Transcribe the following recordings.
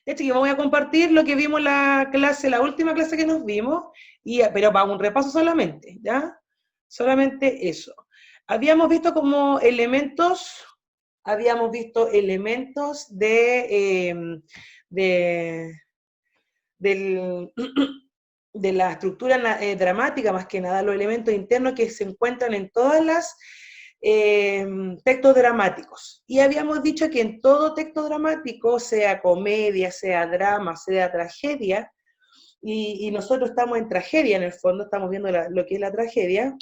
De hecho, yo voy a compartir lo que vimos en la clase, la última clase que nos vimos, pero para un repaso solamente, ¿ya? Solamente eso. Habíamos visto como elementos, habíamos visto elementos de, del, de la estructura dramática, más que nada, los elementos internos que se encuentran en todas las textos dramáticos. Y habíamos dicho que en todo texto dramático, sea comedia, sea drama, sea tragedia, y nosotros estamos en tragedia en el fondo, estamos viendo lo que es la tragedia,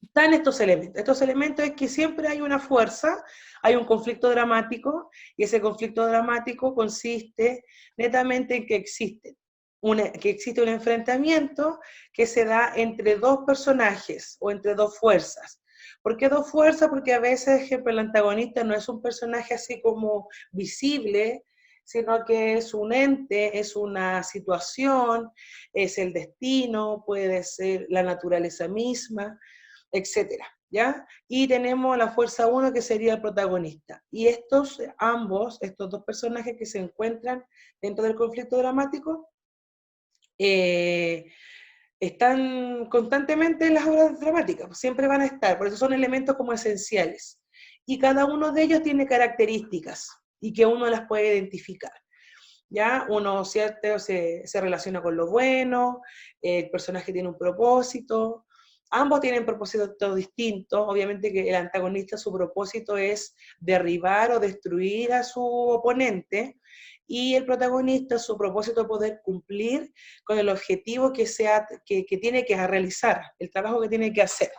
están estos elementos. Estos elementos es que siempre hay una fuerza, hay un conflicto dramático, y ese conflicto dramático consiste netamente en que existe un enfrentamiento que se da entre dos personajes o entre dos fuerzas. ¿Por qué dos fuerzas? Porque a veces, ejemplo, el antagonista no es un personaje así como visible, sino que es un ente, es una situación, es el destino, puede ser la naturaleza misma, etcétera, ¿ya? Y tenemos la fuerza 1 que sería el protagonista. Y estos dos personajes que se encuentran dentro del conflicto dramático, eh, están constantemente en las obras dramáticas, siempre van a estar, por eso son elementos como esenciales. Y cada uno de ellos tiene características y que uno las puede identificar. ¿Ya? Uno, ¿cierto? Se relaciona con lo bueno, el personaje tiene un propósito, ambos tienen propósitos distintos, obviamente que el antagonista su propósito es derribar o destruir a su oponente, y el protagonista su propósito es poder cumplir con el objetivo que tiene que realizar, el trabajo que tiene que hacer.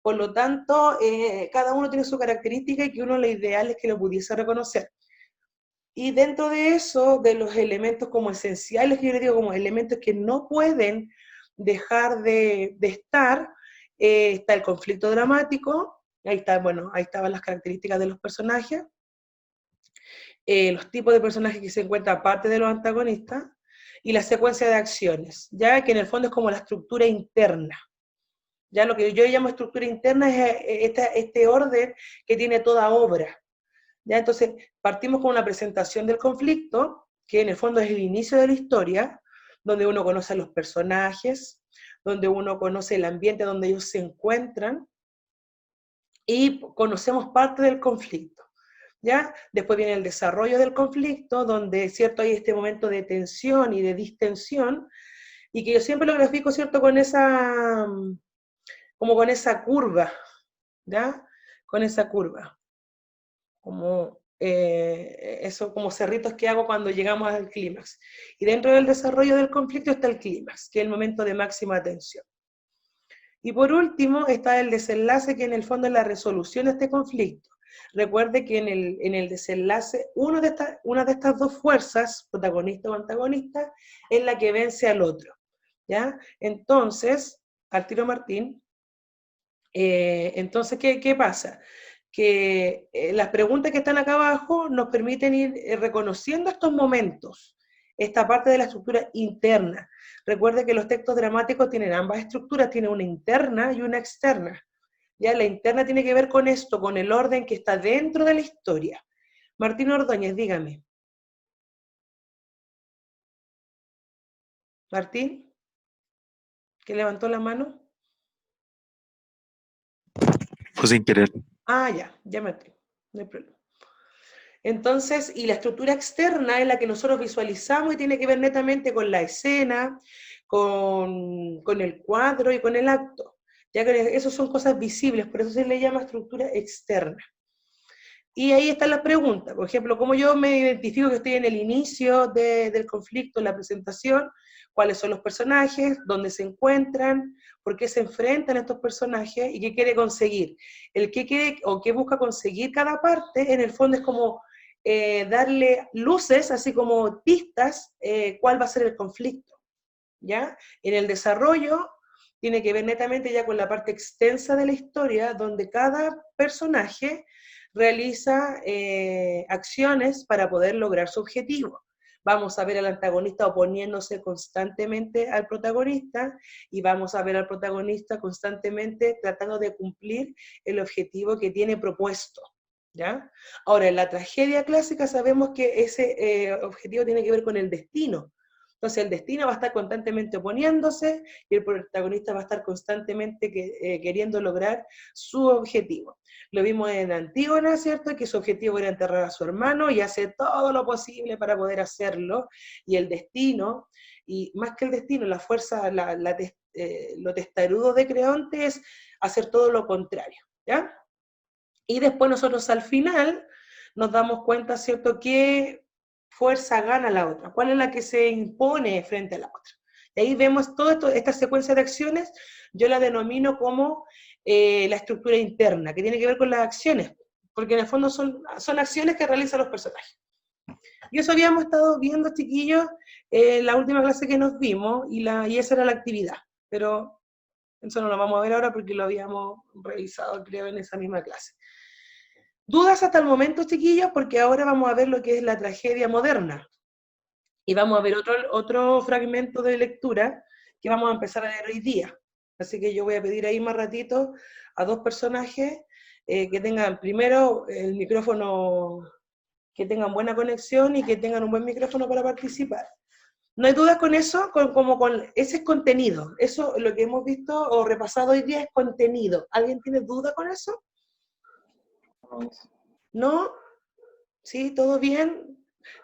Por lo tanto, cada uno tiene su característica y que uno lo ideal es que lo pudiese reconocer. Y dentro de eso, de los elementos como esenciales, que yo les digo como elementos que no pueden dejar de estar, está el conflicto dramático, ahí está, bueno, ahí estaban las características de los personajes, los tipos de personajes que se encuentran aparte de los antagonistas, y la secuencia de acciones, ya que en el fondo es como la estructura interna. Ya lo que yo llamo estructura interna es este orden que tiene toda obra. ¿Ya? Entonces, partimos con una presentación del conflicto, que en el fondo es el inicio de la historia, donde uno conoce a los personajes, donde uno conoce el ambiente donde ellos se encuentran, y conocemos parte del conflicto. ¿Ya? Después viene el desarrollo del conflicto, donde ¿cierto? Hay este momento de tensión y de distensión, y que yo siempre lo grafico ¿cierto? Como con esa curva, ¿ya? Con esa curva. Como eso, como cerritos que hago cuando llegamos al clímax. Y dentro del desarrollo del conflicto está el clímax, que es el momento de máxima tensión. Y por último está el desenlace, que en el fondo es la resolución de este conflicto. Recuerde que en el desenlace, una de estas dos fuerzas, protagonista o antagonista, es la que vence al otro. ¿Ya? Entonces, al tiro Martín, entonces, ¿qué pasa? Que las preguntas que están acá abajo nos permiten ir reconociendo estos momentos, esta parte de la estructura interna. Recuerde que los textos dramáticos tienen ambas estructuras, tienen una interna y una externa. Ya la interna tiene que ver con esto, con el orden que está dentro de la historia. Martín Ordóñez, dígame. Martín, que levantó la mano. Fue sin querer. Ah, ya Martín, no hay problema. Entonces, y la estructura externa es la que nosotros visualizamos y tiene que ver netamente con la escena, con el cuadro y con el acto. Ya que eso son cosas visibles, por eso se le llama estructura externa. Y ahí están las preguntas. Por ejemplo, ¿cómo yo me identifico que estoy en el inicio del conflicto, en la presentación? ¿Cuáles son los personajes? ¿Dónde se encuentran? ¿Por qué se enfrentan estos personajes? ¿Y qué quiere conseguir? El qué quiere o qué busca conseguir cada parte, en el fondo es como darle luces, así como pistas, cuál va a ser el conflicto. ¿Ya? En el desarrollo tiene que ver netamente ya con la parte extensa de la historia, donde cada personaje realiza acciones para poder lograr su objetivo. Vamos a ver al antagonista oponiéndose constantemente al protagonista, y vamos a ver al protagonista constantemente tratando de cumplir el objetivo que tiene propuesto. ¿ya? Ahora, en la tragedia clásica sabemos que ese objetivo tiene que ver con el destino. Entonces el destino va a estar constantemente oponiéndose y el protagonista va a estar constantemente queriendo lograr su objetivo. Lo vimos en Antígona, ¿cierto? Que su objetivo era enterrar a su hermano y hace todo lo posible para poder hacerlo. Y el destino, y más que el destino, la fuerza, lo testarudo de Creonte es hacer todo lo contrario, ¿ya? Y después nosotros al final nos damos cuenta, ¿cierto?, qué fuerza gana la otra, cuál es la que se impone frente a la otra. Y ahí vemos toda esta secuencia de acciones, yo la denomino como la estructura interna, que tiene que ver con las acciones, porque en el fondo son acciones que realizan los personajes. Y eso habíamos estado viendo, chiquillos, en la última clase que nos vimos, y esa era la actividad, pero eso no lo vamos a ver ahora porque lo habíamos revisado, creo, en esa misma clase. ¿Dudas hasta el momento, chiquillos? Porque ahora vamos a ver lo que es la tragedia moderna. Y vamos a ver otro fragmento de lectura que vamos a empezar a leer hoy día. Así que yo voy a pedir ahí más ratito a dos personajes que tengan primero el micrófono, que tengan buena conexión y que tengan un buen micrófono para participar. No hay dudas con eso, ese es contenido. Eso, lo que hemos visto o repasado hoy día es contenido. ¿Alguien tiene duda con eso? ¿No? ¿Sí? ¿Todo bien?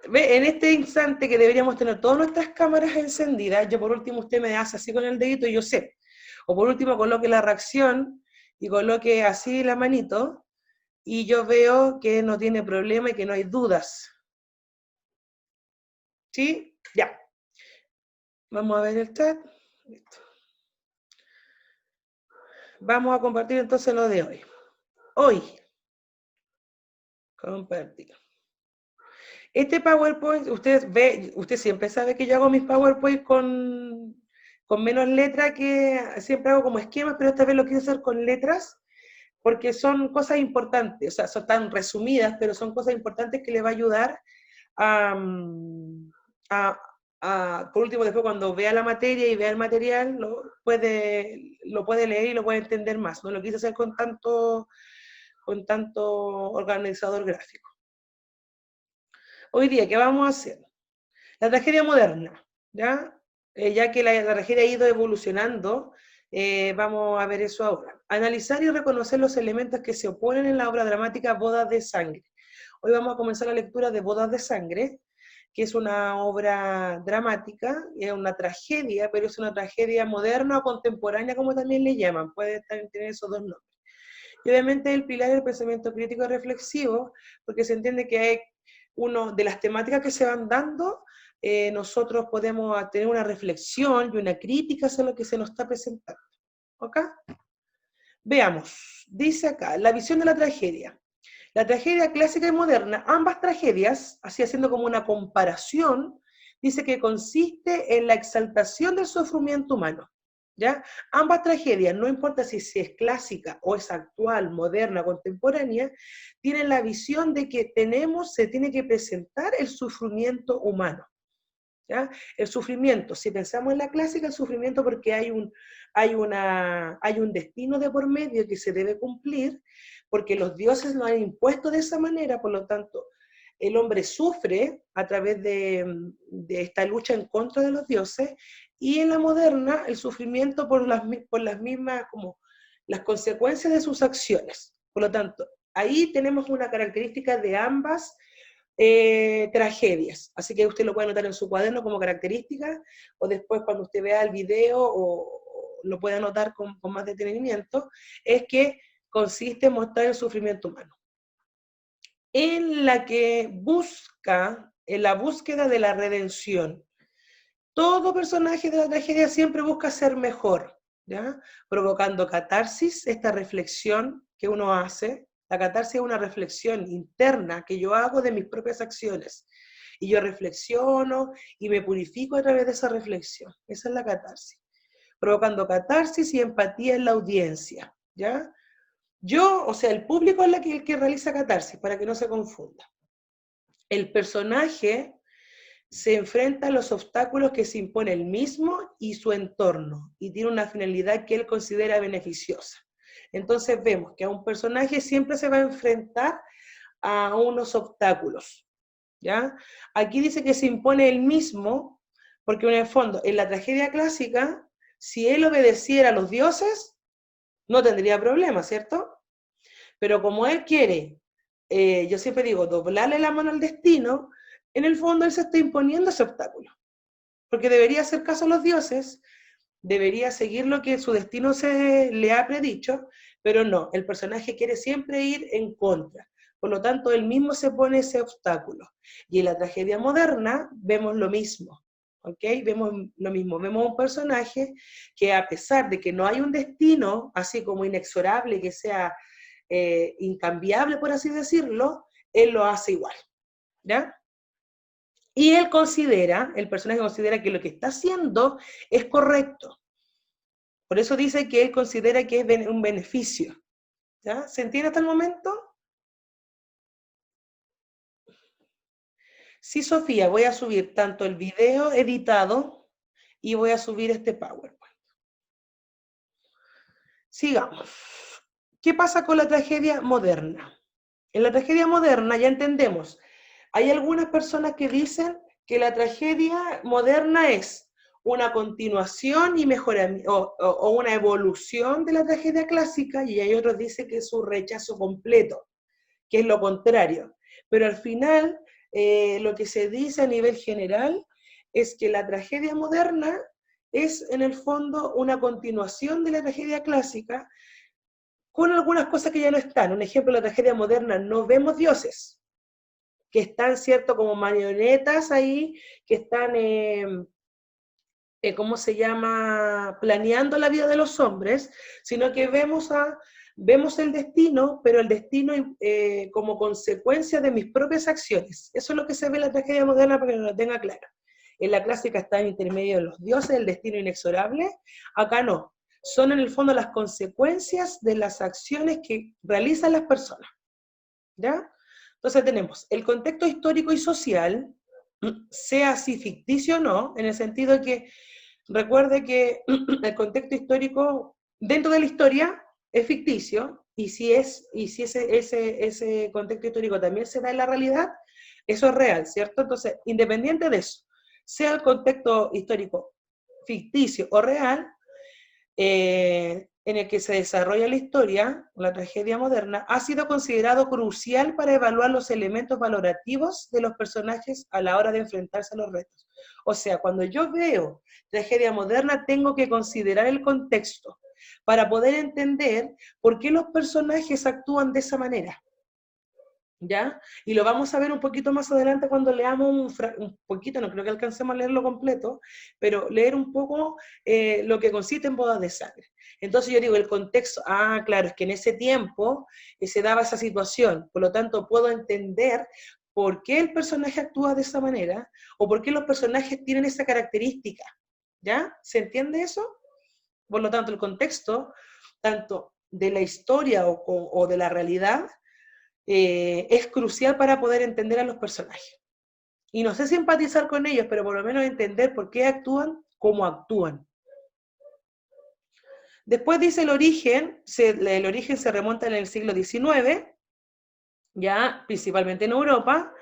Ve, en este instante que deberíamos tener todas nuestras cámaras encendidas, yo por último usted me hace así con el dedito y yo sé. O por último coloque la reacción y coloque así la manito y yo veo que no tiene problema y que no hay dudas. ¿Sí? Ya. Vamos a ver el chat. Listo. Vamos a compartir entonces lo de hoy. Hoy. Compartir. Este PowerPoint, usted siempre sabe que yo hago mis PowerPoint con menos letra, que siempre hago como esquemas, pero esta vez lo quiero hacer con letras, porque son cosas importantes, o sea, son tan resumidas, pero son cosas importantes que le va a ayudar por último, después cuando vea la materia y vea el material, lo puede leer y lo puede entender más. No lo quise hacer con tanto organizador gráfico. Hoy día, ¿qué vamos a hacer? La tragedia moderna, ¿ya? Ya que la tragedia ha ido evolucionando, vamos a ver eso ahora. Analizar y reconocer los elementos que se oponen en la obra dramática Bodas de Sangre. Hoy vamos a comenzar la lectura de Bodas de Sangre, que es una obra dramática, es una tragedia, pero es una tragedia moderna o contemporánea, como también le llaman, puede tener esos dos nombres. Y obviamente el pilar del pensamiento crítico y reflexivo, porque se entiende que hay uno de las temáticas que se van dando, nosotros podemos tener una reflexión y una crítica sobre lo que se nos está presentando. ¿Ok? Veamos, dice acá, la visión de la tragedia. La tragedia clásica y moderna, ambas tragedias, así haciendo como una comparación, dice que consiste en la exaltación del sufrimiento humano. ¿Ya? Ambas tragedias, no importa si es clásica o es actual, moderna, contemporánea, tienen la visión de que se tiene que presentar el sufrimiento humano. ¿Ya? El sufrimiento, si pensamos en la clásica, el sufrimiento porque hay un destino de por medio que se debe cumplir, porque los dioses lo han impuesto de esa manera, por lo tanto, el hombre sufre a través de esta lucha en contra de los dioses, y en la moderna, el sufrimiento por las mismas, como las consecuencias de sus acciones. Por lo tanto, ahí tenemos una característica de ambas tragedias. Así que usted lo puede anotar en su cuaderno como característica, o después cuando usted vea el video o lo puede anotar con más detenimiento, es que consiste en mostrar el sufrimiento humano. En la búsqueda de la redención. Todo personaje de la tragedia siempre busca ser mejor, ¿ya? Provocando catarsis, esta reflexión que uno hace. La catarsis es una reflexión interna que yo hago de mis propias acciones. Y yo reflexiono y me purifico a través de esa reflexión. Esa es la catarsis. Provocando catarsis y empatía en la audiencia, ¿ya? O sea, el público es el que realiza catarsis, para que no se confunda. El personaje se enfrenta a los obstáculos que se impone él mismo y su entorno, y tiene una finalidad que él considera beneficiosa. Entonces vemos que a un personaje siempre se va a enfrentar a unos obstáculos, ¿ya? Aquí dice que se impone él mismo, porque en el fondo, en la tragedia clásica, si él obedeciera a los dioses, no tendría problema, ¿cierto? Pero como él quiere, yo siempre digo, doblarle la mano al destino, en el fondo él se está imponiendo ese obstáculo, porque debería hacer caso a los dioses, debería seguir lo que su destino se le ha predicho, pero no, el personaje quiere siempre ir en contra. Por lo tanto, él mismo se pone ese obstáculo. Y en la tragedia moderna vemos lo mismo, ¿ok? Vemos lo mismo, vemos un personaje que a pesar de que no hay un destino así como inexorable, que sea incambiable, por así decirlo, él lo hace igual, ¿ya? Y él considera, el personaje considera que lo que está haciendo es correcto. Por eso dice que él considera que es un beneficio. ¿Ya? ¿Se entiende hasta el momento? Sí, Sofía, voy a subir tanto el video editado y voy a subir este PowerPoint. Sigamos. ¿Qué pasa con la tragedia moderna? En la tragedia moderna ya entendemos, hay algunas personas que dicen que la tragedia moderna es una continuación y mejoramiento, o una evolución de la tragedia clásica, y hay otros que dicen que es un rechazo completo, que es lo contrario. Pero al final, lo que se dice a nivel general es que la tragedia moderna es en el fondo una continuación de la tragedia clásica, con algunas cosas que ya no están. Un ejemplo, en la tragedia moderna no vemos dioses, que están, ¿cierto?, como marionetas ahí, que están, ¿cómo se llama?, planeando la vida de los hombres, sino que vemos el destino, pero el destino como consecuencia de mis propias acciones. Eso es lo que se ve en la tragedia moderna, para que lo tenga claro. En la clásica está en intermedio de los dioses, el destino inexorable. Acá no. Son en el fondo las consecuencias de las acciones que realizan las personas. ¿Ya? Entonces tenemos el contexto histórico y social, sea así ficticio o no, en el sentido de que recuerde que el contexto histórico dentro de la historia es ficticio, y si ese contexto histórico también se da en la realidad, eso es real, ¿cierto? Entonces, independiente de eso, sea el contexto histórico ficticio o real, en el que se desarrolla la historia, la tragedia moderna, ha sido considerado crucial para evaluar los elementos valorativos de los personajes a la hora de enfrentarse a los retos. O sea, cuando yo veo tragedia moderna, tengo que considerar el contexto para poder entender por qué los personajes actúan de esa manera. ¿Ya? Y lo vamos a ver un poquito más adelante cuando leamos un poquito, no creo que alcancemos a leerlo completo, pero leer un poco lo que consiste en bodas de sangre. Entonces yo digo, el contexto, claro, es que en ese tiempo se daba esa situación, por lo tanto puedo entender por qué el personaje actúa de esa manera, o por qué los personajes tienen esa característica, ¿ya? ¿Se entiende eso? Por lo tanto, el contexto, tanto de la historia o de la realidad, es crucial para poder entender a los personajes. Y no sé si empatizar con ellos, pero por lo menos entender por qué actúan como actúan. Después dice el origen se remonta en el siglo XIX, ya principalmente en Europa,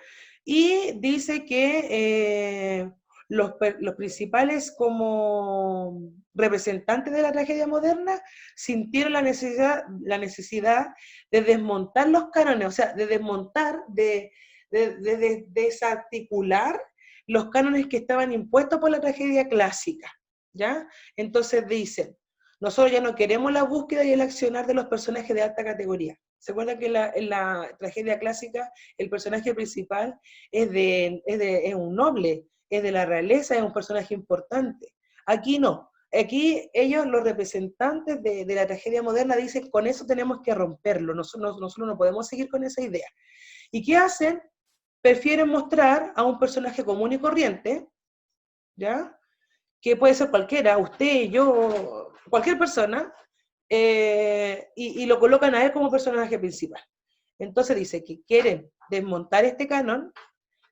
y dice que los principales como representantes de la tragedia moderna sintieron la necesidad de desmontar los cánones, o sea, de desmontar, de desarticular los cánones que estaban impuestos por la tragedia clásica, ¿ya? Entonces dicen, nosotros ya no queremos la búsqueda y el accionar de los personajes de alta categoría. ¿Se acuerdan que en la tragedia clásica el personaje principal es un noble, es de la realeza, es un personaje importante? Aquí no. Aquí ellos, los representantes de la tragedia moderna, dicen, con eso tenemos que romperlo, nosotros no podemos seguir con esa idea. ¿Y qué hacen? Prefieren mostrar a un personaje común y corriente, ¿ya? Que puede ser cualquiera, usted, yo, cualquier persona, y lo colocan a él como personaje principal. Entonces dice que quieren desmontar este canon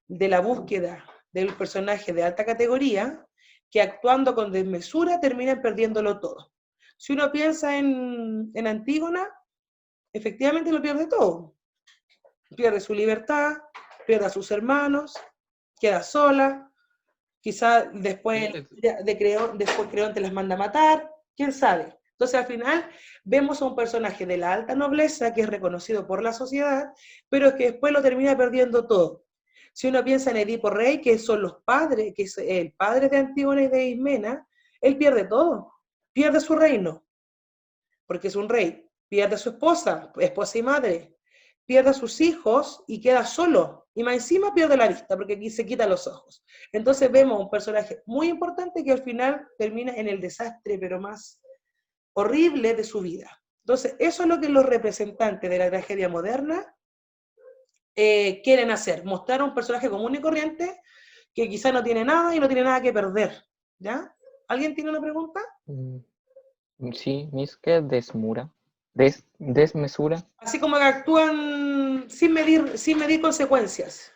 de la búsqueda del personaje de alta categoría, que actuando con desmesura terminan perdiéndolo todo. Si uno piensa en Antígona, efectivamente lo pierde todo, pierde su libertad, pierde a sus hermanos, queda sola, quizá después, después Creonte las manda a matar, quién sabe. Entonces al final vemos a un personaje de la alta nobleza que es reconocido por la sociedad, pero que después lo termina perdiendo todo. Si uno piensa en Edipo Rey, que son los padres, que es el padre de Antígona y de Ismena, él pierde todo, pierde su reino, porque es un rey, pierde a su esposa y madre, pierde a sus hijos y queda solo, y más encima pierde la vista, porque aquí se quita los ojos. Entonces vemos un personaje muy importante que al final termina en el desastre, pero más horrible de su vida. Entonces, eso es lo que los representantes de la tragedia moderna quieren hacer, mostrar a un personaje común y corriente que quizá no tiene nada y no tiene nada que perder, ¿ya? ¿Alguien tiene una pregunta? Sí, Miss, ¿qué es desmura? Desmesura. Así como que actúan sin medir consecuencias,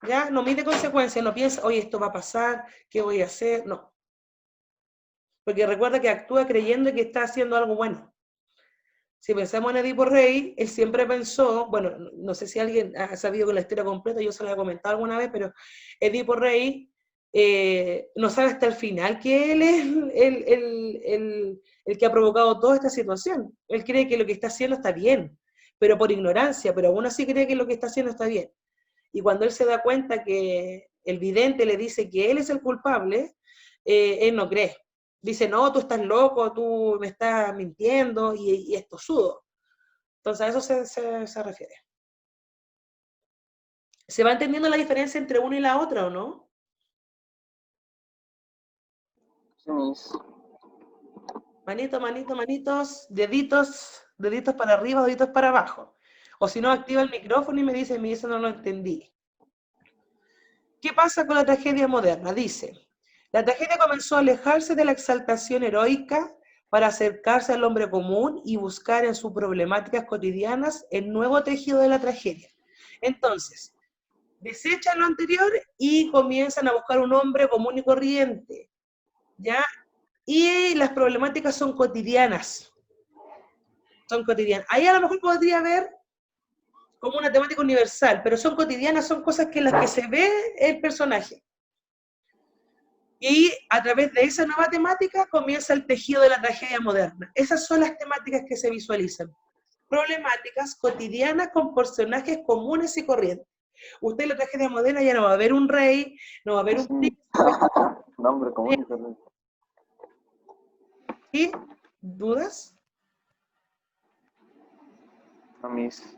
¿ya? No mide consecuencias, no piensa, oye, esto va a pasar, ¿qué voy a hacer? No. Porque recuerda que actúa creyendo que está haciendo algo bueno. Si pensamos en Edipo Rey, él siempre pensó, bueno, no sé si alguien ha sabido con la historia completa, yo se la he comentado alguna vez, pero Edipo Rey no sabe hasta el final que él es el que ha provocado toda esta situación. Él cree que lo que está haciendo está bien, pero por ignorancia, pero aún así cree que lo que está haciendo está bien. Y cuando él se da cuenta que el vidente le dice que él es el culpable, él no cree. Dice, no, tú estás loco, tú me estás mintiendo y es tosudo. Entonces a eso se refiere. ¿Se va entendiendo la diferencia entre una y la otra o no? Sí, Miss. Manitos, deditos para arriba, deditos para abajo. O si no, activa el micrófono y me dice, eso no lo entendí. ¿Qué pasa con la tragedia moderna? Dice, la tragedia comenzó a alejarse de la exaltación heroica para acercarse al hombre común y buscar en sus problemáticas cotidianas el nuevo tejido de la tragedia. Entonces, desechan lo anterior y comienzan a buscar un hombre común y corriente, ¿ya? Y las problemáticas son cotidianas. Son cotidianas. Ahí a lo mejor podría haber como una temática universal, pero son cotidianas, son cosas que en las que se ve el personaje. Y a través de esa nueva temática comienza el tejido de la tragedia moderna. Esas son las temáticas que se visualizan. Problemáticas cotidianas con personajes comunes y corrientes. Usted en la tragedia moderna ya no va a ver un rey, no va a ver un príncipe. Nombre común y corriente. ¿Sí? ¿Dudas? No, Miss.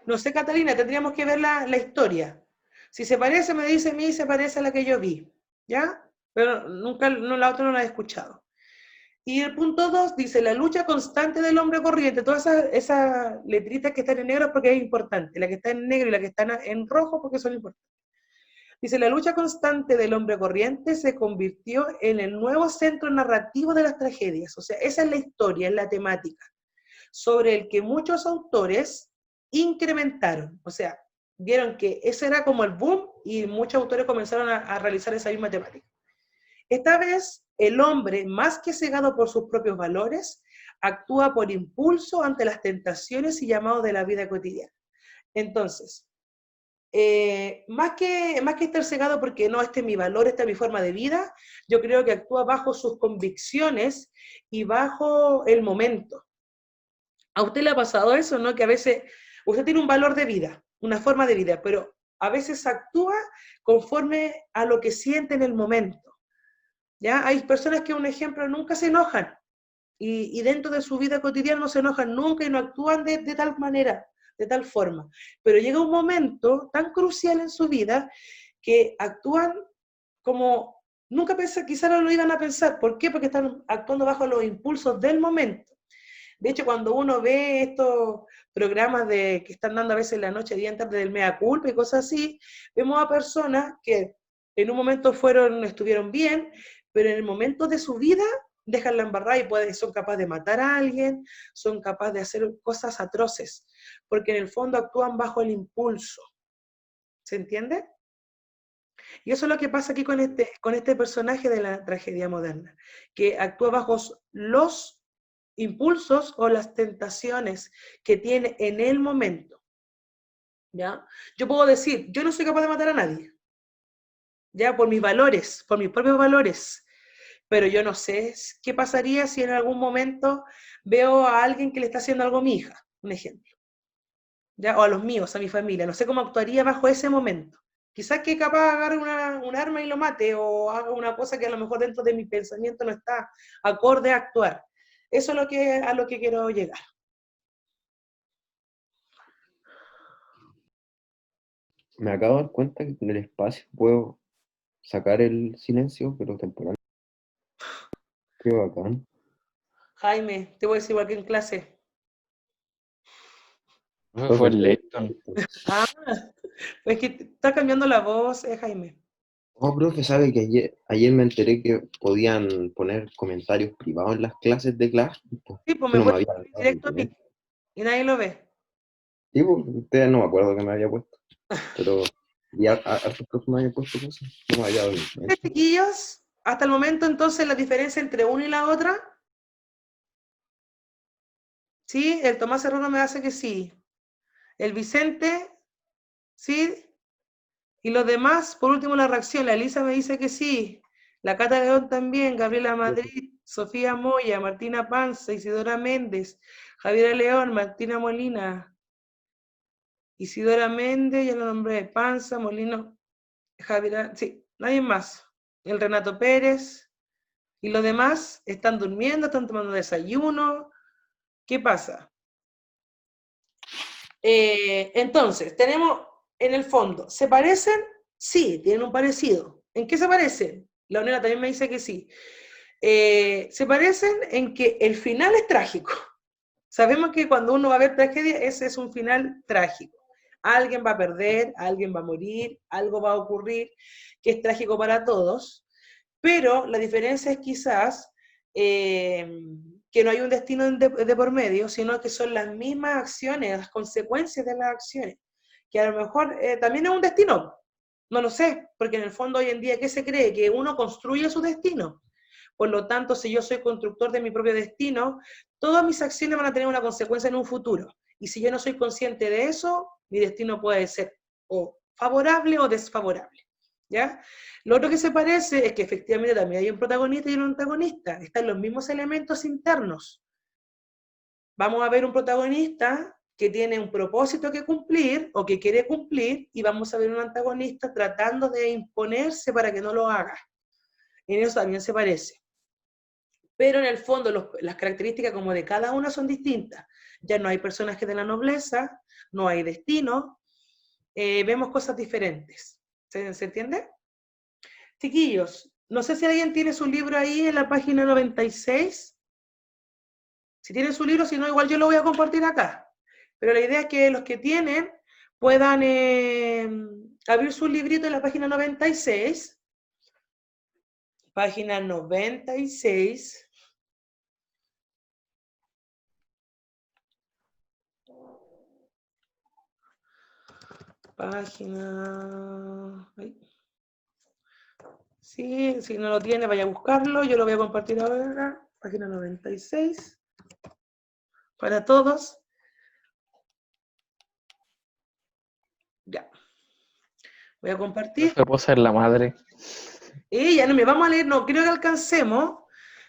No sé, Catalina, tendríamos que ver la historia. Si se parece, me dice a mí, se parece a la que yo vi. ¿Ya? Pero nunca, no, la otra no la he escuchado. Y el punto 2 dice, la lucha constante del hombre corriente. Todas esas letritas que están en negro porque es importante. La que está en negro y la que está en rojo porque son importantes. Dice, la lucha constante del hombre corriente se convirtió en el nuevo centro narrativo de las tragedias. O sea, esa es la historia, es la temática, sobre el que muchos autores incrementaron. O sea, vieron que ese era como el boom y muchos autores comenzaron a realizar esa misma temática. Esta vez, el hombre, más que cegado por sus propios valores, actúa por impulso ante las tentaciones y llamados de la vida cotidiana. Entonces, más que estar cegado porque no, este es mi valor, esta es mi forma de vida, yo creo que actúa bajo sus convicciones y bajo el momento. ¿A usted le ha pasado eso, no? Que a veces usted tiene un valor de vida, una forma de vida, pero a veces actúa conforme a lo que siente en el momento. ¿Ya? Hay personas que, un ejemplo, nunca se enojan y dentro de su vida cotidiana no se enojan nunca y no actúan de tal manera, de tal forma. Pero llega un momento tan crucial en su vida que actúan como nunca pensé, quizás no lo iban a pensar. ¿Por qué? Porque están actuando bajo los impulsos del momento. De hecho, cuando uno ve estos programas que están dando a veces en la noche, día en tarde del mea culpa y cosas así, vemos a personas que en un momento estuvieron bien, pero en el momento de su vida dejan la embarrada y son capaces de matar a alguien, son capaces de hacer cosas atroces, porque en el fondo actúan bajo el impulso. ¿Se entiende? Y eso es lo que pasa aquí con este personaje de la tragedia moderna, que actúa bajo los impulsos o las tentaciones que tiene en el momento. ¿Ya? Yo puedo decir, yo no soy capaz de matar a nadie, ya, por mis valores, por mis propios valores, pero yo no sé qué pasaría si en algún momento veo a alguien que le está haciendo algo a mi hija, un ejemplo, ¿ya? O a los míos, a mi familia, no sé cómo actuaría bajo ese momento. Quizás que capaz agarre un arma y lo mate, o haga una cosa que a lo mejor dentro de mi pensamiento no está acorde a actuar. Eso es a lo que quiero llegar. Me acabo de dar cuenta que con el espacio puedo sacar el silencio, pero temporal. Qué bacán. Jaime, te voy a decir igual que en clase. Fue el Layton. Ah, es que está cambiando la voz, Jaime. Oh, profe, ¿sabe que ayer me enteré que podían poner comentarios privados en las clases de clase? Sí, pues Yo me no me puede había escribir dado directo a mí cuenta. y nadie lo ve. Sí, pues, ustedes no me acuerdo que me había puesto, pero ya hartas personas me habían puesto cosas, no me había dado cuenta. Chiquillos, hasta el momento entonces la diferencia entre una y la otra, sí, el Tomás Serrano me hace que sí, el Vicente, sí, y los demás, por último la reacción, la Elisa me dice que sí, la Cata León también, Gabriela Madrid, Sofía Moya, Martina Panza, Isidora Méndez, Javiera León, Martina Molina, Isidora Méndez, ya lo nombré, Panza, Molino, Javiera, sí, nadie más, el Renato Pérez, y los demás están durmiendo, están tomando desayuno. ¿Qué pasa? Entonces, tenemos en el fondo, ¿se parecen? Sí, tienen un parecido. ¿En qué se parecen? La Leonela también me dice que sí. Se parecen en que el final es trágico. Sabemos que cuando uno va a ver tragedia, ese es un final trágico. Alguien va a perder, alguien va a morir, algo va a ocurrir que es trágico para todos, pero la diferencia es quizás que no hay un destino de por medio, sino que son las mismas acciones, las consecuencias de las acciones, que a lo mejor también es un destino, no lo sé, porque en el fondo hoy en día, ¿qué se cree? Que uno construye su destino. Por lo tanto, si yo soy constructor de mi propio destino, todas mis acciones van a tener una consecuencia en un futuro. Y si yo no soy consciente de eso, mi destino puede ser o favorable o desfavorable. ¿Ya? Lo otro que se parece es que efectivamente también hay un protagonista y un antagonista. Están los mismos elementos internos. Vamos a ver un protagonista que tiene un propósito que cumplir o que quiere cumplir, y vamos a ver un antagonista tratando de imponerse para que no lo haga. En eso también se parece. Pero en el fondo las características como de cada una son distintas. Ya no hay personajes de la nobleza, no hay destino, vemos cosas diferentes. ¿Se entiende? Chiquillos, no sé si alguien tiene su libro ahí en la página 96. Si tienen su libro, si no, igual yo lo voy a compartir acá. Pero la idea es que los que tienen puedan abrir su librito en la página 96. Página 96. Página... Ay. Sí, si no lo tiene, vaya a buscarlo. Yo lo voy a compartir ahora. Página 96. Para todos. Ya. Voy a compartir. Profe, ¿puedo ser la madre? Y ya no me vamos a leer, no creo que alcancemos,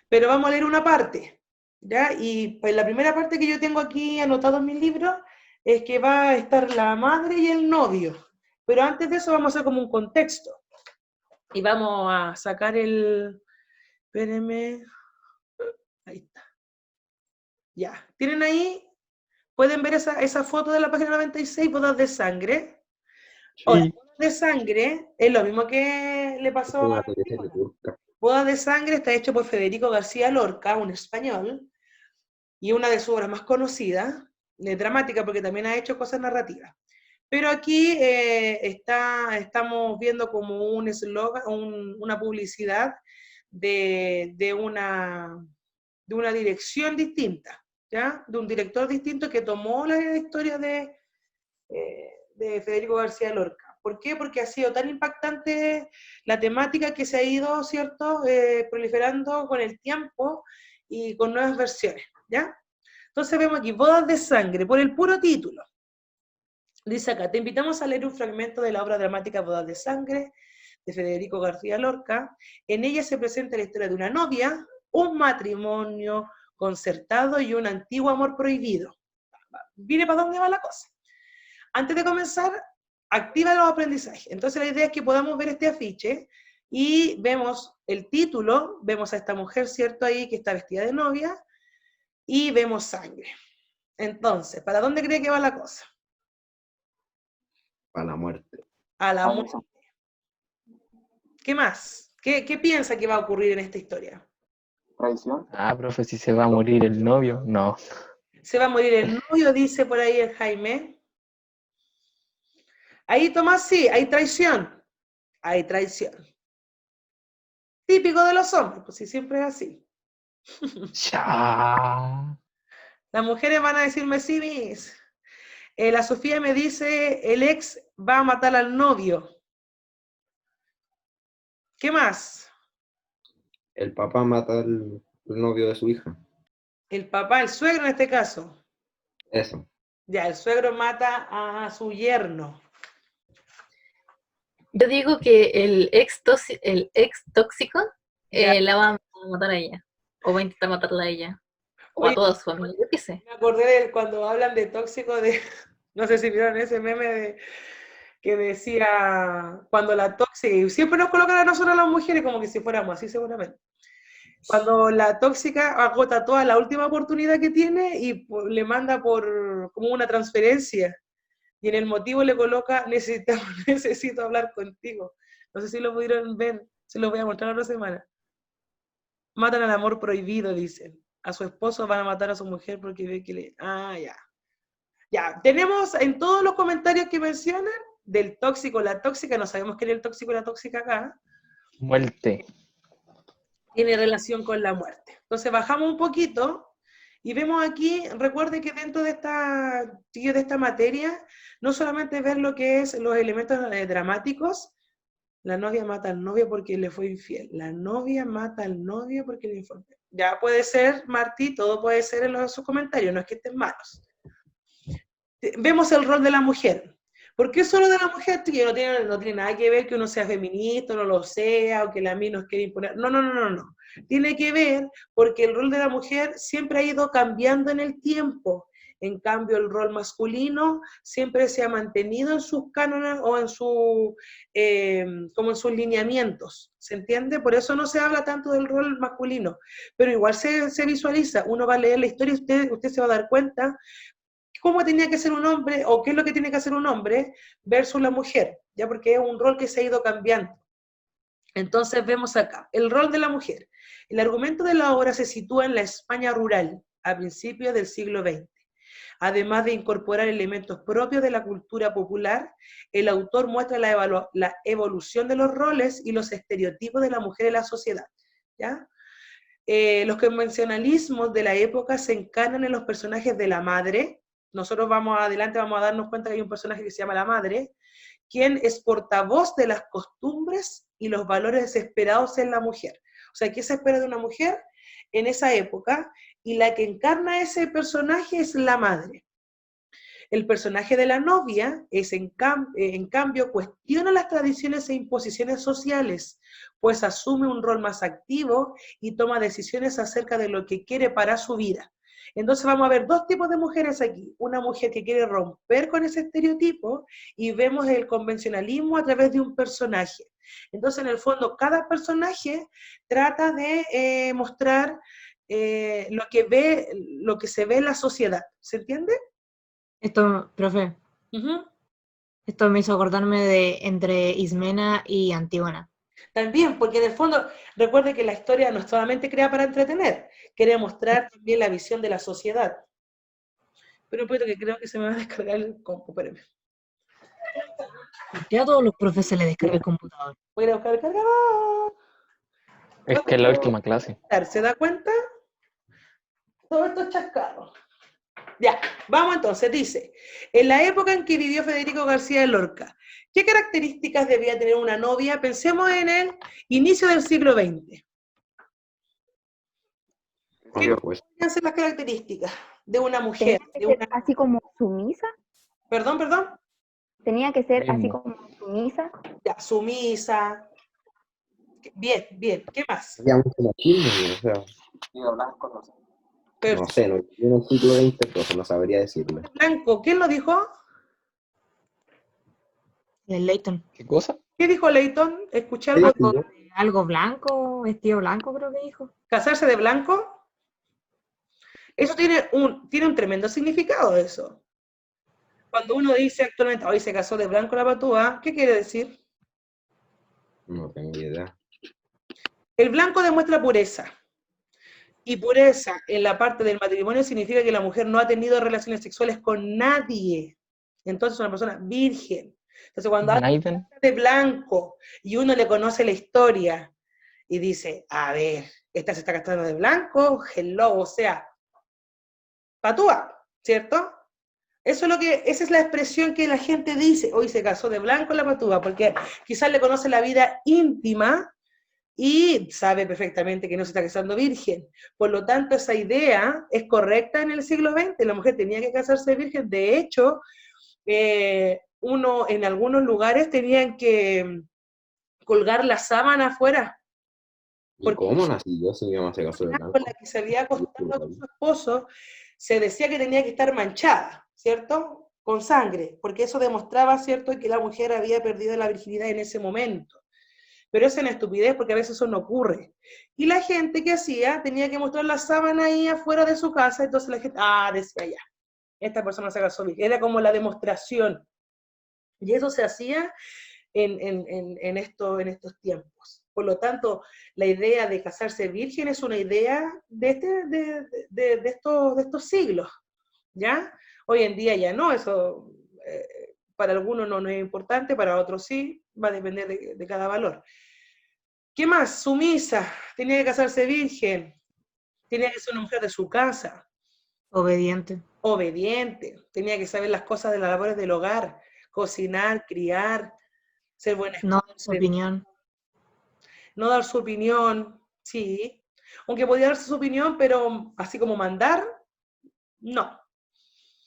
pero vamos a leer una parte. ¿Ya? Y pues la primera parte que yo tengo aquí anotado en mi libro es que va a estar la madre y el novio. Pero antes de eso vamos a hacer como un contexto. Y vamos a sacar el... Espérenme. Ahí está. Ya. ¿Tienen ahí? ¿Pueden ver esa foto de la página 96, bodas de sangre? Ahora, Sí. bodas de sangre es lo mismo que le pasó a Antígona. Bodas de sangre está hecho por Federico García Lorca, un español, y una de sus obras más conocidas, dramática porque también ha hecho cosas narrativas. Pero aquí estamos viendo como un eslogan, una publicidad de una dirección distinta, ¿ya? De un director distinto que tomó la historia de Federico García Lorca. ¿Por qué? Porque ha sido tan impactante la temática que se ha ido, ¿cierto?, proliferando con el tiempo y con nuevas versiones. ¿ya? Entonces vemos aquí, Bodas de Sangre, por el puro título. Dice acá, te invitamos a leer un fragmento de la obra dramática Bodas de Sangre, de Federico García Lorca. En ella se presenta la historia de una novia, un matrimonio concertado y un antiguo amor prohibido. Mire para dónde va la cosa. Antes de comenzar, activa los aprendizajes. Entonces la idea es que podamos ver este afiche y vemos el título, vemos a esta mujer, ¿cierto? Ahí que está vestida de novia y vemos sangre. Entonces, ¿para dónde cree que va la cosa? Para la muerte. A la muerte. ¿Qué más? ¿Qué piensa que va a ocurrir en esta historia? Traición. Ah, profe, si se va a morir el novio. No. Se va a morir el novio, dice por ahí el Jaime. Ahí, Tomás, sí, hay traición. Hay traición. Típico de los hombres, pues sí, siempre es así. Ya. Las mujeres van a decirme, sí, mis. La Sofía me dice, el ex va a matar al novio. ¿Qué más? El papá mata al novio de su hija. El papá, el suegro en este caso. Eso. Ya, el suegro mata a su yerno. Yo digo que el ex tóxico Ya. la va a matar a ella. O va a intentar matarla a ella. O Oye, a toda su familia, yo qué sé. me acordé de cuando hablan de tóxico, no sé si vieron ese meme que decía, cuando la tóxica, y siempre nos colocan a nosotros las mujeres como que si fuéramos así seguramente. Cuando la tóxica agota toda la última oportunidad que tiene y le manda por como una transferencia. Y en el motivo le coloca, necesito hablar contigo. No sé si lo pudieron ver, se lo voy a mostrar otra semana. Matan al amor prohibido, dicen. A su esposo van a matar a su mujer porque ve que le... Ah, ya. Ya, tenemos en todos los comentarios que mencionan del tóxico, la tóxica, no sabemos quién es el tóxico y la tóxica acá, Muerte. tiene relación con la muerte. Entonces bajamos un poquito y vemos aquí, recuerde que dentro de esta materia, no solamente ver lo que es los elementos dramáticos, la novia mata al novio porque le fue infiel, la novia mata al novio porque le fue infiel. Ya puede ser, Martí, todo puede ser en sus comentarios, no es que estén malos. Vemos el rol de la mujer. ¿Por qué solo de la mujer? Que no tiene nada que ver que uno sea feminista, no lo sea, o que la mina nos quiere imponer. No. Tiene que ver porque el rol de la mujer siempre ha ido cambiando en el tiempo. En cambio, el rol masculino siempre se ha mantenido en sus cánones o como en sus lineamientos. ¿Se entiende? Por eso no se habla tanto del rol masculino. Pero igual se visualiza. Uno va a leer la historia y usted se va a dar cuenta cómo tenía que ser un hombre o qué es lo que tiene que hacer un hombre versus la mujer, ya porque es un rol que se ha ido cambiando. Entonces vemos acá, el rol de la mujer. El argumento de la obra se sitúa en la España rural, a principios del siglo XX. Además de incorporar elementos propios de la cultura popular, el autor muestra la evolución de los roles y los estereotipos de la mujer en la sociedad, ¿ya? Los convencionalismos de la época se encarnan en los personajes de la madre. Nosotros vamos a darnos cuenta que hay un personaje que se llama la madre, quien es portavoz de las costumbres y los valores esperados en la mujer. O sea, ¿qué se espera de una mujer en esa época? Y la que encarna ese personaje es la madre. El personaje de la novia en cambio cuestiona las tradiciones e imposiciones sociales, pues asume un rol más activo y toma decisiones acerca de lo que quiere para su vida. Entonces vamos a ver dos tipos de mujeres aquí. Una mujer que quiere romper con ese estereotipo y vemos el convencionalismo a través de un personaje. Entonces en el fondo cada personaje trata de mostrar lo que se ve en la sociedad. ¿Se entiende? Esto, profe, esto me hizo acordarme de entre Ismena y Antígona. También, porque en el fondo, recuerde que la historia no es solamente creada para entretener, quiere mostrar también la visión de la sociedad. Pero un poquito que creo que se me va a descargar el compu, espérame. ¿Por qué a todos los profes se les descarga el computador? Voy a ir a buscar el cargador. Es que es la última clase. ¿Se da cuenta? Todo esto es chascarro. Ya, vamos entonces, dice, en la época en que vivió Federico García Lorca, ¿qué características debía tener una novia? Pensemos en el inicio del siglo XX. Aunque pues, podrían ser las características de una mujer? ¿Tenía que ser así como sumisa? Perdón. ¿Tenía que ser así Mismo. como sumisa? Ya, sumisa. Bien. ¿Qué más? había mucho machismo, o sea, no sé, no, yo en el siglo XX, pues no sabría decirle. Blanco, ¿quién lo dijo? El Leighton. ¿Qué cosa? ¿Qué dijo Leighton? Escuché ¿Qué algo. dijo yo? Algo blanco, vestido blanco, creo que dijo. ¿Casarse de blanco? Eso tiene un tremendo significado, eso. Cuando uno dice actualmente, hoy se casó de blanco la patúa, ¿qué quiere decir? No tengo idea. El blanco demuestra pureza. Y pureza en la parte del matrimonio significa que la mujer no ha tenido relaciones sexuales con nadie. Entonces es una persona virgen. Entonces cuando habla de blanco y uno le conoce la historia y dice, a ver, esta se está casando de blanco, hello, o sea, patúa, ¿cierto? Esa es la expresión que la gente dice, hoy se casó de blanco la patúa, porque quizás le conoce la vida íntima y sabe perfectamente que no se está casando virgen. Por lo tanto, esa idea es correcta en el siglo XX, la mujer tenía que casarse virgen. De hecho, en algunos lugares tenían que colgar la sábana afuera. ¿Y cómo nací yo si mi mamá se casó de blanco? Con la que se había acostado con su esposo, se decía que tenía que estar manchada, ¿cierto? Con sangre, porque eso demostraba, ¿cierto?, que la mujer había perdido la virginidad en ese momento. Pero eso es una estupidez, porque a veces eso no ocurre. Y la gente que hacía, tenía que mostrar la sábana ahí afuera de su casa, entonces la gente, decía ya, esta persona se casó virgen. Era como la demostración. Y eso se hacía en estos tiempos. Por lo tanto, la idea de casarse virgen es una idea de estos siglos, ¿ya? Hoy en día ya no, eso para algunos no es importante, para otros sí, va a depender de cada valor. ¿Qué más? Sumisa, tenía que casarse virgen, tenía que ser una mujer de su casa. Obediente. Obediente, tenía que saber las cosas de las labores del hogar, cocinar, criar, ser buena esposa. No dar su opinión. No dar su opinión, sí. Aunque podía darse su opinión, pero así como mandar, no.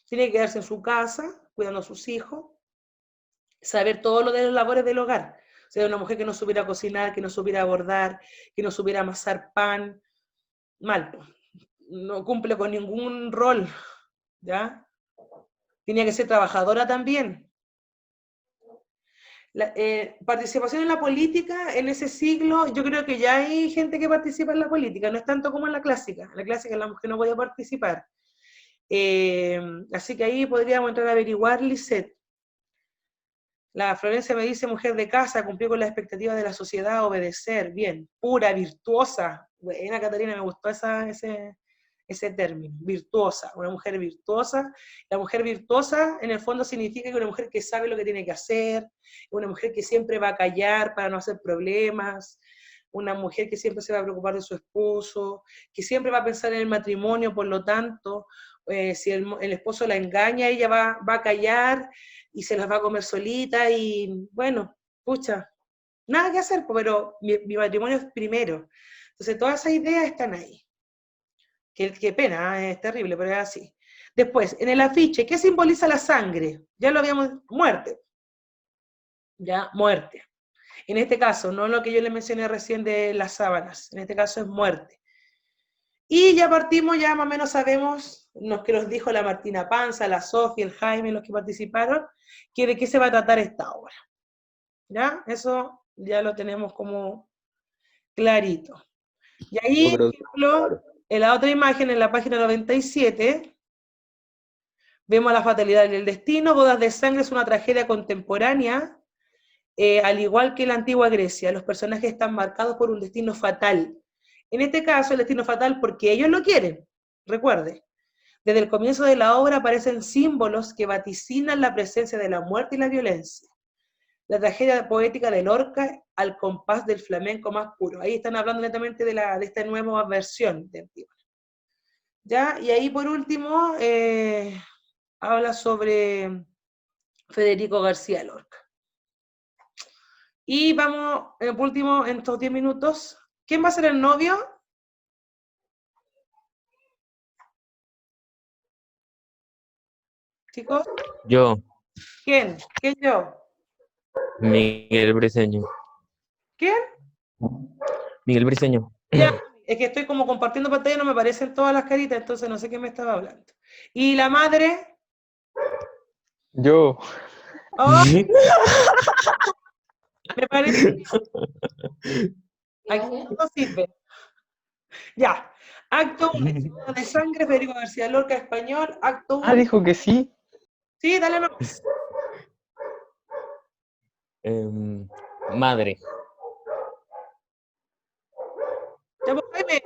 Tiene que quedarse en su casa, cuidando a sus hijos, saber todo lo de las labores del hogar. O sea, una mujer que no supiera cocinar, que no supiera bordar, que no supiera amasar pan, mal. No cumple con ningún rol, ¿ya? Tenía que ser trabajadora también. Participación en la política en ese siglo, yo creo que ya hay gente que participa en la política, no es tanto como en la clásica. En la clásica la mujer no podía participar. Así que ahí podríamos entrar a averiguar, Lisette. La Florencia me dice, mujer de casa, cumplió con las expectativas de la sociedad, obedecer, bien, pura, virtuosa. Buena, Catarina, me gustó ese término, virtuosa, una mujer virtuosa. La mujer virtuosa en el fondo significa que una mujer que sabe lo que tiene que hacer, una mujer que siempre va a callar para no hacer problemas, una mujer que siempre se va a preocupar de su esposo, que siempre va a pensar en el matrimonio, por lo tanto, si el esposo la engaña, ella va a callar y se las va a comer solita y bueno, pucha, nada que hacer, pero mi matrimonio es primero. Entonces todas esas ideas están ahí. Qué pena, es terrible, pero es así. Después, en el afiche, ¿qué simboliza la sangre? Ya lo habíamos, muerte. Ya, muerte. En este caso, no lo que yo le mencioné recién de las sábanas, en este caso es muerte. Y ya partimos, ya más o menos sabemos, que nos dijo la Martina Panza, la Sofía, el Jaime, los que participaron, que de qué se va a tratar esta obra. ¿Ya? Eso ya lo tenemos como clarito. Y ahí, por ejemplo, en la otra imagen, en la página 97, vemos la fatalidad del destino. Bodas de sangre es una tragedia contemporánea, al igual que la antigua Grecia. Los personajes están marcados por un destino fatal. En este caso, el destino fatal porque ellos lo quieren. Recuerde, desde el comienzo de la obra aparecen símbolos que vaticinan la presencia de la muerte y la violencia. La tragedia poética de Lorca al compás del flamenco más puro. Ahí están hablando netamente de esta nueva versión de Antígona. ¿Ya? Y ahí por último habla sobre Federico García Lorca. Y vamos, por último, en estos 10 minutos, ¿quién va a ser el novio? Chicos, Yo, ¿quién? ¿Quién yo? Miguel Briseño. ¿Quién? Miguel Briseño. Ya, es que estoy como compartiendo pantalla, no me aparecen todas las caritas, entonces no sé qué me estaba hablando. ¿Y la madre? Yo. ¡Oh! Me parece que aquí no sirve. Ya. Acto 1, Bodas de sangre, Federico García Lorca, español. Acto 1. Dijo que sí. Sí, dale nomás. Madre. Ya, pues, Jaime.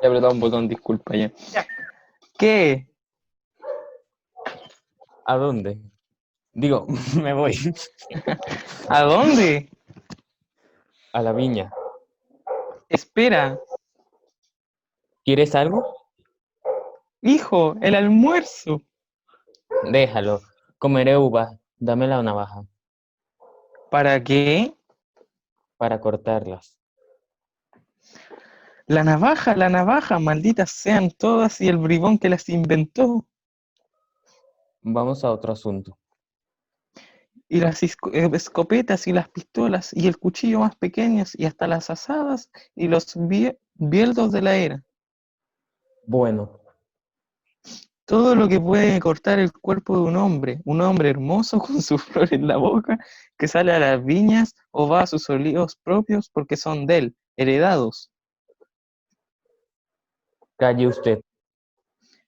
He apretado un botón, disculpa ya. Ya. ¿Qué? ¿A dónde? Digo, me voy. ¿A dónde? A la viña. Espera. ¿Quieres algo? Hijo, el almuerzo. Déjalo. Comeré uvas. Dame la navaja ¿Para qué? para cortarlas. La navaja, malditas sean todas y el bribón que las inventó. Vamos a otro asunto. Y las escopetas y las pistolas y el cuchillo más pequeños y hasta las asadas y los bieldos de la era. Bueno, Todo lo que puede cortar el cuerpo de un hombre hermoso con su flor en la boca, que sale a las viñas o va a sus olivos propios porque son de él, heredados. calle usted.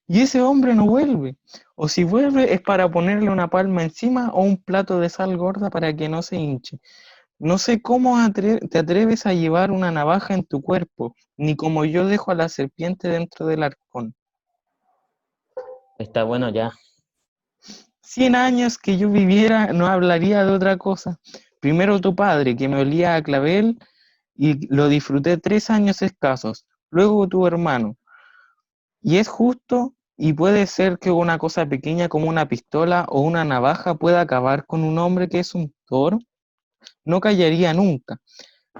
Y ese hombre no vuelve. O si vuelve es para ponerle una palma encima o un plato de sal gorda para que no se hinche. No sé cómo te atreves a llevar una navaja en tu cuerpo, ni como yo dejo a la serpiente dentro del arcón. Está bueno ya. 100 años que yo viviera no hablaría de otra cosa. Primero tu padre, que me olía a clavel y lo disfruté 3 años escasos. Luego tu hermano. Y es justo y puede ser que una cosa pequeña como una pistola o una navaja pueda acabar con un hombre que es un toro. No callaría nunca.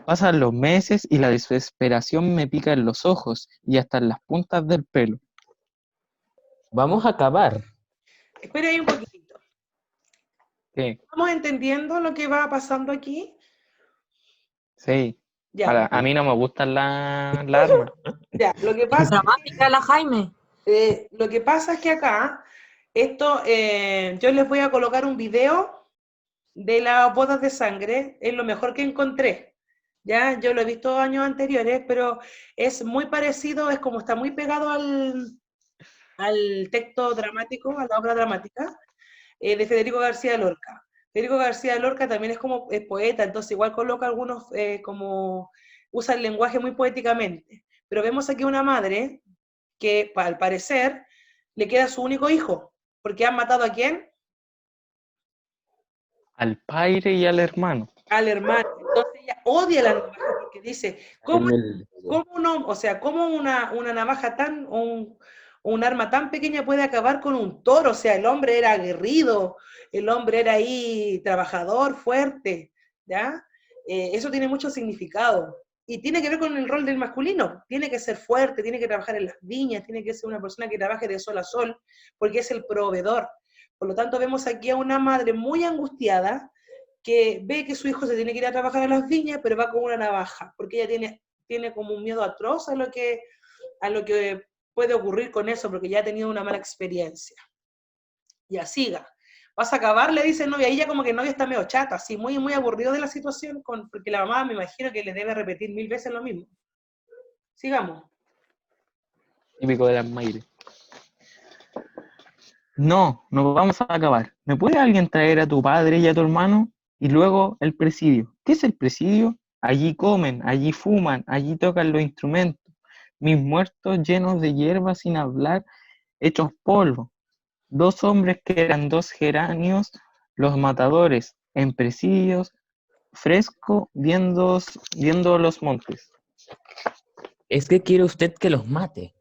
Pasan los meses y la desesperación me pica en los ojos y hasta en las puntas del pelo. Vamos a acabar. Espera ahí un poquitito. ¿Qué? ¿Estamos entendiendo lo que va pasando aquí? Sí. Ya. A mí no me gustan las armas. Ya. Lo que pasa Dramática la Jaime. Lo que pasa es que acá, yo les voy a colocar un video de las bodas de sangre, es lo mejor que encontré. Ya, yo lo he visto años anteriores, pero es muy parecido, es como está muy pegado al texto dramático, a la obra dramática de Federico García Lorca. Federico García Lorca también es poeta, entonces igual coloca algunos, como usa el lenguaje muy poéticamente. Pero vemos aquí una madre que al parecer le queda su único hijo, porque han matado ¿a quién? Al padre y al hermano. Al hermano. Entonces ella odia la navaja porque dice, ¿cómo o sea, cómo una navaja un arma tan pequeña puede acabar con un toro? O sea, el hombre era aguerrido, el hombre era ahí trabajador, fuerte, ¿ya? Eso tiene mucho significado. Y tiene que ver con el rol del masculino. Tiene que ser fuerte, tiene que trabajar en las viñas, tiene que ser una persona que trabaje de sol a sol, porque es el proveedor. Por lo tanto, vemos aquí a una madre muy angustiada que ve que su hijo se tiene que ir a trabajar a las viñas, pero va con una navaja, porque ella tiene como un miedo atroz a lo que puede ocurrir con eso, porque ya ha tenido una mala experiencia. Ya siga. ¿Vas a acabar? Le dice el novio. Ahí ya como que el novio está medio chata, así, muy, muy aburrido de la situación, porque la mamá me imagino que le debe repetir 1000 veces lo mismo. Sigamos. Típico de las Mayres. No, no vamos a acabar. ¿Me puede alguien traer a tu padre y a tu hermano? Y luego el presidio. ¿Qué es el presidio? Allí comen, allí fuman, allí tocan los instrumentos. Mis muertos llenos de hierba sin hablar, hechos polvo. 2 hombres que eran 2 geranios, los matadores, en presidios, fresco, viendo los montes. Es que quiere usted que los mate.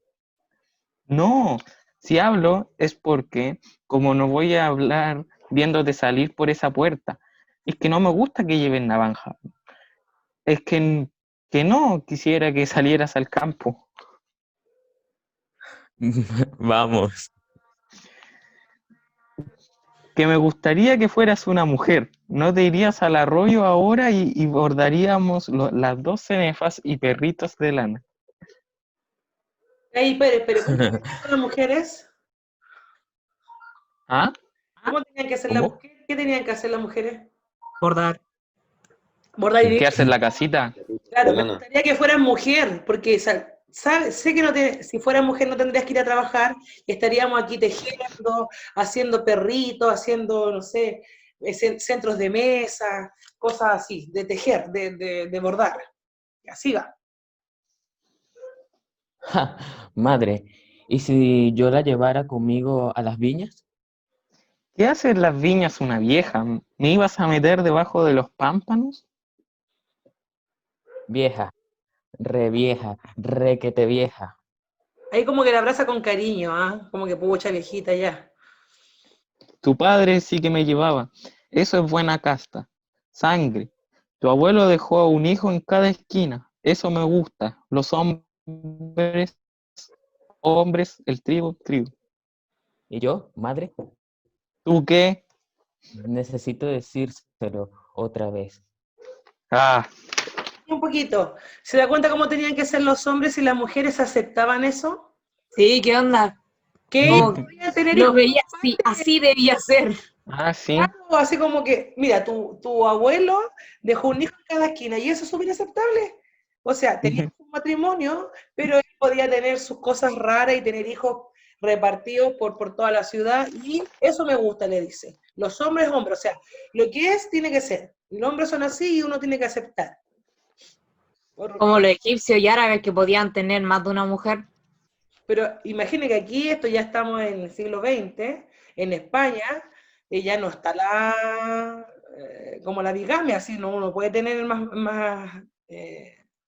No, si hablo es porque, como no voy a hablar viéndote salir por esa puerta, es que no me gusta que lleven navaja. Es que no quisiera que salieras al campo. Vamos. que me gustaría que fueras una mujer. No te irías al arroyo ahora y bordaríamos las 2 cenefas y perritos de lana. Ey, pero ¿cómo tienen que ser las mujeres? ¿Ah? ¿Cómo tenían que hacer las ¿Cómo? mujeres? ¿Qué tenían que hacer las mujeres? Bordar. Bordar y ¿Qué hace en la casita? claro, De me lana. gustaría que fueras mujer, porque sé que si fueras mujer no tendrías que ir a trabajar y estaríamos aquí tejiendo, haciendo perritos, haciendo, no sé, centros de mesa, cosas así, de tejer, de bordar. Así va. Ja, madre, ¿y si yo la llevara conmigo a las viñas? ¿Qué hace en las viñas una vieja? ¿Me ibas a meter debajo de los pámpanos? Vieja, re que te vieja. Ahí como que la abraza con cariño, ¿ah? Como que pucha viejita ya. Tu padre sí que me llevaba. Eso es buena casta. Sangre. Tu abuelo dejó a un hijo en cada esquina. Eso me gusta. Los hombres, el trigo. ¿Y yo, madre? ¿Tú qué? Necesito decírselo otra vez. Ah, Un poquito. ¿Se da cuenta cómo tenían que ser los hombres y las mujeres aceptaban eso? Sí, ¿qué onda? Que ellos Como podían tener lo hijos. veía así, así debía ser. sí. Claro, así como que, mira, tu abuelo dejó un hijo en cada esquina y eso es súper aceptable. O sea, tenía un matrimonio, pero él podía tener sus cosas raras y tener hijos repartidos por toda la ciudad y eso me gusta, le dice. Los hombres, hombres, o sea, lo que es, tiene que ser. Los hombres son así y uno tiene que aceptar. Como los egipcios y árabes que podían tener más de una mujer. Pero imagine que aquí, esto ya estamos en el siglo XX, en España, ya no está como la bigamia, así no uno puede tener más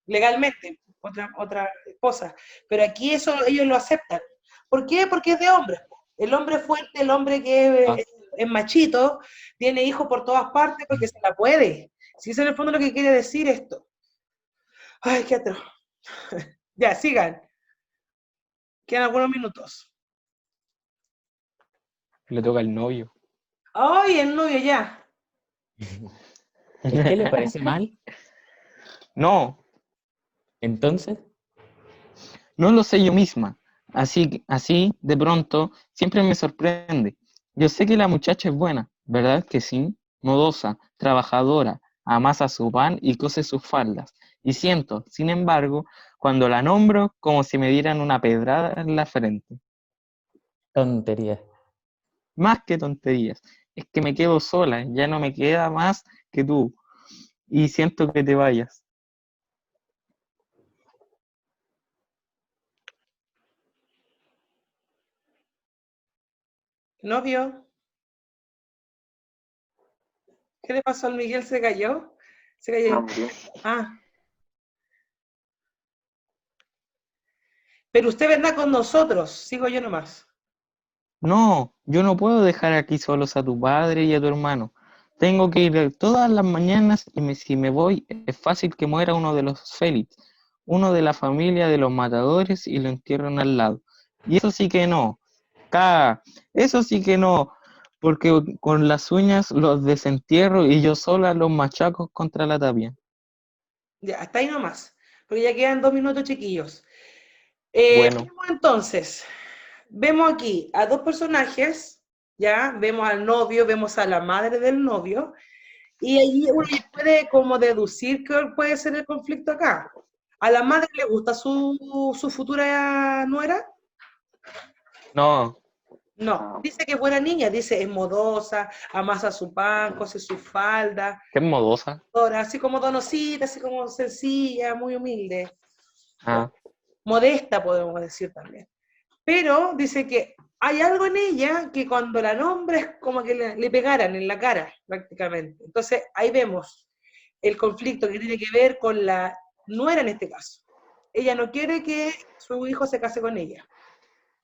legalmente otra cosa. Pero aquí eso ellos lo aceptan. ¿Por qué? Porque es de hombres. El hombre fuerte, el hombre que es machito, tiene hijos por todas partes porque se la puede. Si eso en el fondo lo que quiere decir esto. Ay, qué atroz. Ya, sigan. Quedan algunos minutos. Le toca al novio. ¡Ay, el novio ya! ¿Es que le parece mal? No, Entonces, no lo sé yo misma. Así, de pronto, siempre me sorprende. Yo sé que la muchacha es buena, ¿verdad que sí? Modosa, trabajadora, amasa su pan y cose sus faldas. Y siento, sin embargo, cuando la nombro, como si me dieran una pedrada en la frente. tontería. Más que tonterías, es que me quedo sola, ya no me queda más que tú. Y siento que te vayas. ¿Novio? ¿Qué le pasó al Miguel? ¿Se cayó? ¿Se cayó? Ah. Pero usted vendrá con nosotros, sigo yo nomás. No, yo no puedo dejar aquí solos a tu padre y a tu hermano. Tengo que ir todas las mañanas y si me voy es fácil que muera uno de los Félix, uno de la familia de los matadores y lo entierran al lado. Y eso sí que no, eso sí que no, porque con las uñas los desentierro y yo sola los machaco contra la tapia. Ya, hasta ahí nomás, porque ya quedan 2 minutos, chiquillos. Bueno, Vemos entonces, vemos aquí a dos personajes, ya, vemos al novio, vemos a la madre del novio, y ahí uno ya puede como deducir que puede ser el conflicto acá. ¿A la madre le gusta su futura nuera? no, No, dice que es buena niña, dice es modosa, amasa su pan, cose su falda, qué modosa. así como donosita, así como sencilla, muy humilde, Ah, modesta podemos decir también. Pero dice que hay algo en ella que cuando la nombra es como que le pegaran en la cara prácticamente. Entonces ahí vemos el conflicto que tiene que ver con la nuera en este caso. Ella no quiere que su hijo se case con ella.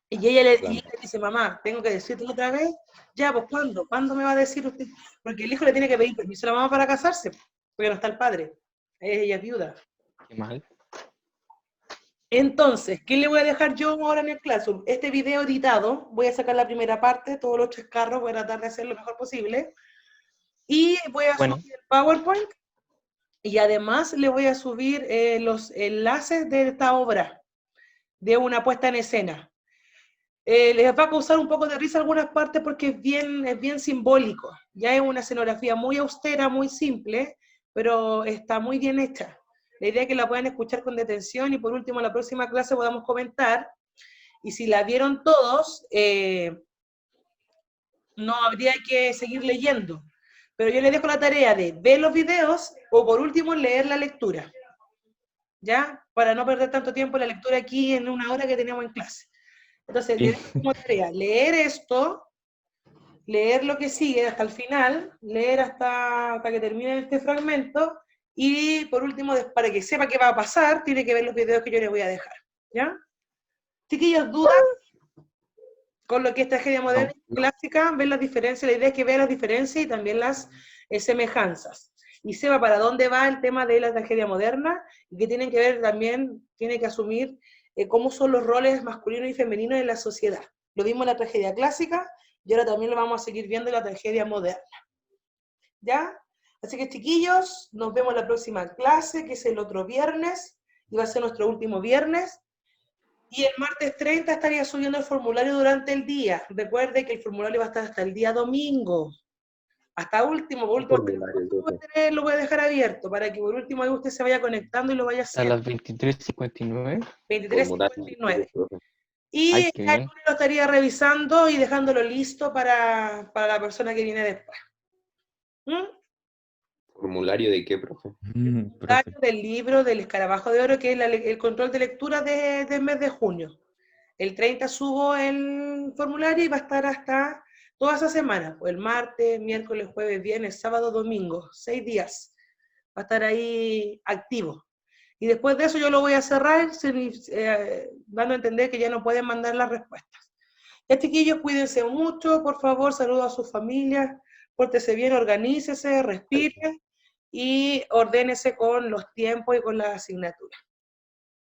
Y ella le dice, mamá, tengo que decirte otra vez, ya, pues ¿cuándo? ¿Cuándo me va a decir usted? Porque el hijo le tiene que pedir permiso a la mamá para casarse, porque no está el padre. Ella es viuda. qué mal. Entonces, ¿qué le voy a dejar yo ahora en el Classroom? Este video editado, voy a sacar la primera parte, todos los chascarros, voy a tratar de hacer lo mejor posible. Y voy a Bueno. subir el PowerPoint y además le voy a subir los enlaces de esta obra, de una puesta en escena. Les va a causar un poco de risa algunas partes porque es bien simbólico. Ya es una escenografía muy austera, muy simple, pero está muy bien hecha. La idea es que la puedan escuchar con detención y por último en la próxima clase podamos comentar. Y si la vieron todos, no habría que seguir leyendo. Pero yo les dejo la tarea de ver los videos o por último leer la lectura. ¿Ya? Para no perder tanto tiempo en la lectura aquí en una hora que tenemos en clase. Entonces, les dejo como tarea leer esto, leer lo que sigue hasta el final, leer hasta que termine este fragmento, y por último, para que sepa qué va a pasar, tiene que ver los videos que yo les voy a dejar. ¿Ya? Chiquillos, ¿dudas con lo que es tragedia moderna y clásica? ¿Ven las diferencias? La idea es que vean las diferencias y también las semejanzas. Y sepa para dónde va el tema de la tragedia moderna, y que tienen que ver también, tiene que asumir cómo son los roles masculinos y femeninos en la sociedad. Lo vimos en la tragedia clásica, y ahora también lo vamos a seguir viendo en la tragedia moderna. ¿Ya? Así que, chiquillos, nos vemos en la próxima clase, que es el otro viernes, y va a ser nuestro último viernes. Y el martes 30 estaría subiendo el formulario durante el día. Recuerde que el formulario va a estar hasta el día domingo. Hasta último, lo voy a dejar abierto, para que por último ahí usted se vaya conectando y lo vaya A haciendo. las 23:59. 23:59. Y Ay, qué ya bien. lo estaría revisando y dejándolo listo para la persona que viene después. ¿Formulario de qué, profe? Profe. Del libro del Escarabajo de Oro, que es el control de lectura del mes de junio. El 30 subo el formulario y va a estar hasta toda esa semana, el martes, miércoles, jueves, viernes, sábado, domingo, 6 días. Va a estar ahí activo. Y después de eso yo lo voy a cerrar, dando a entender que ya no pueden mandar las respuestas. Ya, chiquillos, cuídense mucho, por favor, saludos a sus familias, pórtese bien, organícese, respire y ordénese con los tiempos y con las asignaturas.